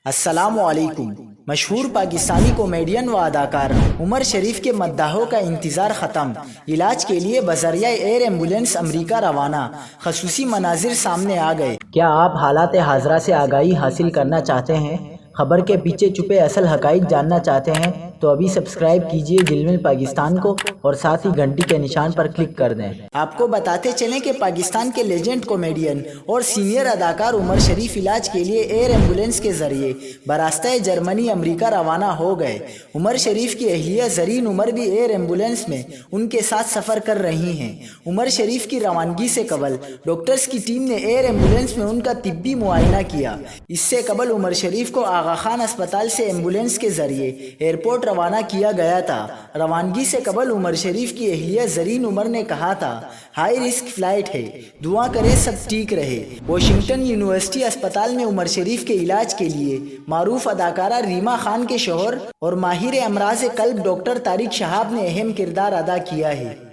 السلام علیکم۔ مشہور پاکستانی کامیڈین و اداکار عمر شریف کے مداحوں کا انتظار ختم، علاج کے لیے بذریعہ ایئر ایمبولینس امریکہ روانہ، خصوصی مناظر سامنے آ گئے۔ کیا آپ حالات حاضرہ سے آگاہی حاصل کرنا چاہتے ہیں؟ خبر کے پیچھے چھپے اصل حقائق جاننا چاہتے ہیں تو ابھی سبسکرائب کیجئے جلمل پاکستان کو اور ساتھ ہی گھنٹی کے نشان پر کلک کر دیں۔ آپ کو بتاتے چلیں کہ پاکستان کے لیجنڈ کامیڈین اور سینئر اداکار عمر شریف علاج کے لیے ایئر ایمبولینس کے ذریعے براستہ جرمنی امریکہ روانہ ہو گئے۔ عمر شریف کی اہلیہ زرین عمر بھی ایئر ایمبولینس میں ان کے ساتھ سفر کر رہی ہیں۔ عمر شریف کی روانگی سے قبل ڈاکٹرز کی ٹیم نے ایئر ایمبولینس میں ان کا طبی معائنہ کیا۔ اس سے قبل عمر شریف کو آغا خان اسپتال سے ایمبولینس کے ذریعے ایئرپورٹ روانہ کیا گیا تھا۔ روانگی سے قبل عمر شریف کی اہلیہ زرین عمر نے کہا تھا، ہائی رسک فلائٹ ہے، دعا کریں سب ٹھیک رہے۔ واشنگٹن یونیورسٹی اسپتال میں عمر شریف کے علاج کے لیے معروف اداکارہ ریما خان کے شوہر اور ماہر امراض قلب ڈاکٹر طارق شہاب نے اہم کردار ادا کیا ہے۔